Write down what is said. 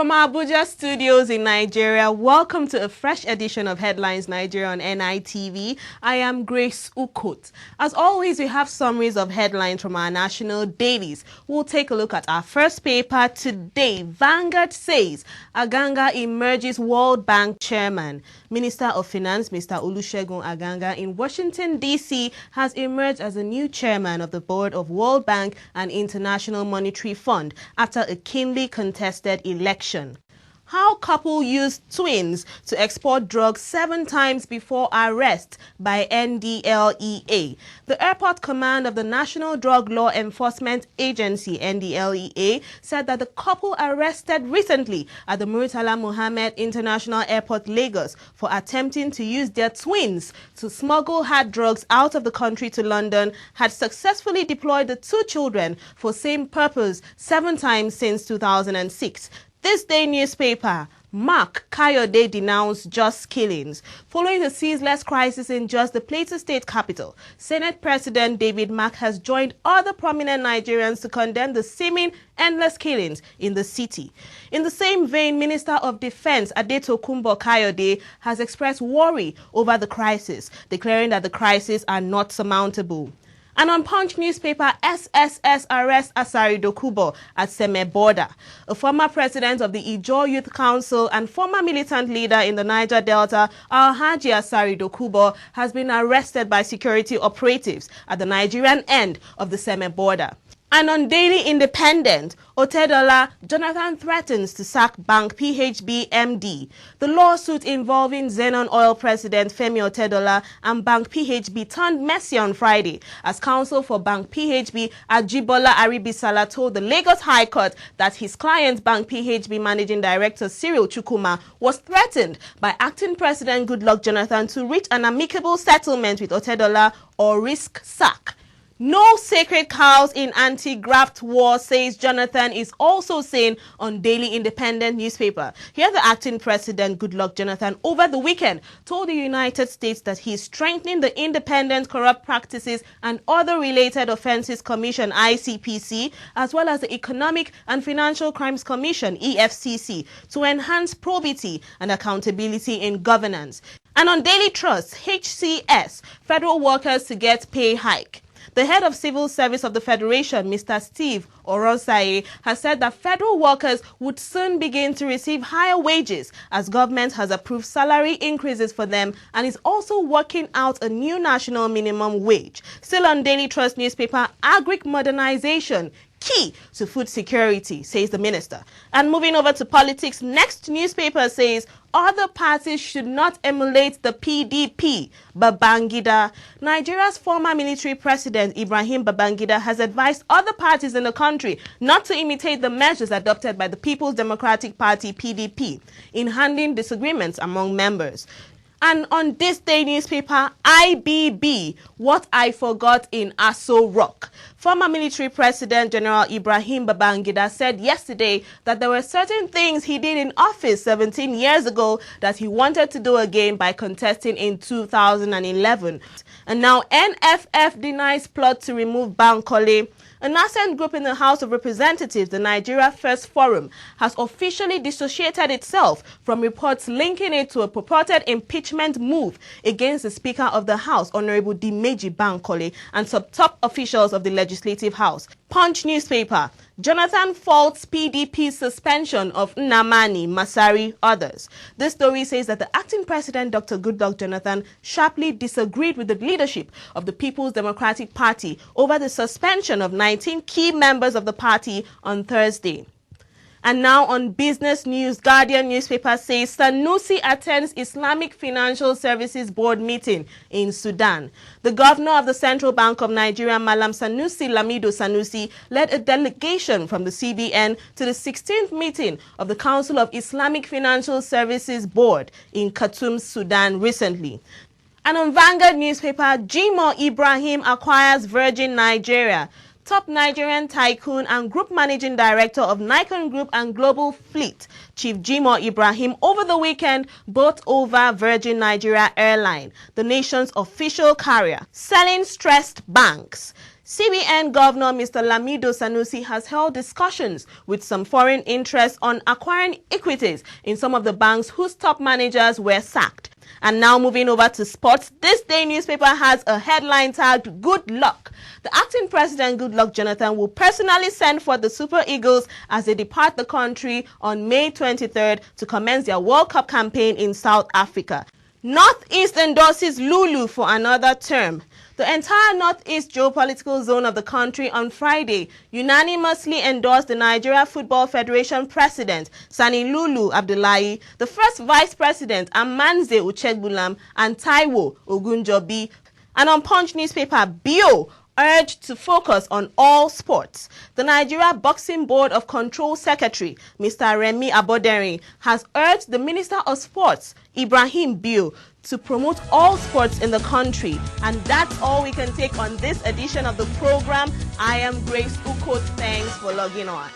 From our Abuja studios in Nigeria, welcome to a fresh edition of Headlines Nigeria on NITV. I am Grace Ukot. As always, we have summaries of headlines from our national dailies. We'll take a look at our first paper today. Vanguard says Aganga emerges World Bank chairman. Minister of Finance, Mr. Olusegun Aganga in Washington, D.C. has emerged as a new chairman of the board of World Bank and International Monetary Fund after a keenly contested election. How couple used twins to export drugs 7 times before arrest by NDLEA. The Airport Command of the National Drug Law Enforcement Agency, NDLEA, said that the couple arrested recently at the Murtala Mohammed International Airport, Lagos, for attempting to use their twins to smuggle hard drugs out of the country to London had successfully deployed the 2 children for same purpose 7 times since 2006. This day newspaper, Mark Kayode denounced just killings. Following the ceaseless crisis in just the Plateau State capital, Senate President David Mark has joined other prominent Nigerians to condemn the seeming endless killings in the city. In the same vein, Minister of Defense Adetokunbo Kayode has expressed worry over the crisis, declaring that the crises are not surmountable. And on Punch newspaper, SSS arrests Asari Dokubo at Seme border. A former president of the Ijaw Youth Council and former militant leader in the Niger Delta, Alhaji Asari Dokubo, has been arrested by security operatives at the Nigerian end of the Seme border. And on Daily Independent, Otedola, Jonathan threatens to sack Bank PHB MD. The lawsuit involving Zenon Oil President Femi Otedola and Bank PHB turned messy on Friday as counsel for Bank PHB Ajibola Aribisala told the Lagos High Court that his client Bank PHB Managing Director Cyril Chukwuma was threatened by acting President Goodluck Jonathan to reach an amicable settlement with Otedola or risk sack. No sacred cows in anti-graft war, says Jonathan, is also saying on Daily Independent newspaper. Here the acting president, Goodluck Jonathan, over the weekend told the United States that he is strengthening the Independent Corrupt Practices and Other Related Offences Commission, ICPC, as well as the Economic and Financial Crimes Commission, EFCC, to enhance probity and accountability in governance. And on Daily Trust, HCS, federal workers to get pay hike. The head of Civil Service of the Federation, Mr. Steve Oronsaye, has said that federal workers would soon begin to receive higher wages as government has approved salary increases for them and is also working out a new national minimum wage. Still on Daily Trust newspaper, agric modernization key to food security, says the minister. And moving over to politics, next newspaper says other parties should not emulate the PDP. Babangida. Nigeria's former military president Ibrahim Babangida has advised other parties in the country not to imitate the measures adopted by the People's Democratic Party PDP in handling disagreements among members. And on this day newspaper, IBB, what I forgot in Aso Rock. Former military president General Ibrahim Babangida said yesterday that there were certain things he did in office 17 years ago that he wanted to do again by contesting in 2011. And now NFF denies plot to remove Bankole. A nascent group in the House of Representatives, the Nigeria First Forum, has officially dissociated itself from reports linking it to a purported impeachment move against the Speaker of the House, Honorable Dimeji Bankole, and some top officials of the Legislative House. Punch newspaper, Jonathan faults PDP's suspension of Nnamani, Masari, others. This story says that the acting president, Dr. Goodluck Jonathan, sharply disagreed with the leadership of the People's Democratic Party over the suspension of 19 key members of the party on Thursday. And now on business news, Guardian newspaper says Sanusi attends Islamic Financial Services Board meeting in Sudan. The governor of the Central Bank of Nigeria, Malam Sanusi Lamido Sanusi, led a delegation from the CBN to the 16th meeting of the Council of Islamic Financial Services Board in Khartoum, Sudan recently. And on Vanguard newspaper, Jimoh Ibrahim acquires Virgin Nigeria. Top Nigerian tycoon and group managing director of Nikon Group and Global Fleet, Chief Jimoh Ibrahim, over the weekend bought over Virgin Nigeria Airline, the nation's official carrier, selling stressed banks. CBN Governor Mr. Lamido Sanusi has held discussions with some foreign interests on acquiring equities in some of the banks whose top managers were sacked. And now moving over to sports, this day newspaper has a headline tagged "Good Luck." The acting president, Goodluck Jonathan, will personally send for the Super Eagles as they depart the country on May 23rd to commence their World Cup campaign in South Africa. Northeast endorses Lulu for another term. The entire Northeast geopolitical zone of the country on Friday unanimously endorsed the Nigeria Football Federation President, Sani Lulu Abdullahi, the first Vice President, Amanze Uchegbulam, and Taiwo Ogunjobi. And on Punch newspaper, Bio urged to focus on all sports. The Nigeria Boxing Board of Control Secretary, Mr. Remi Aboderin, has urged the Minister of Sports, Ibrahim Bio, to promote all sports in the country. And that's all we can take on this edition of the program. I am Grace Ukot. Thanks for logging on.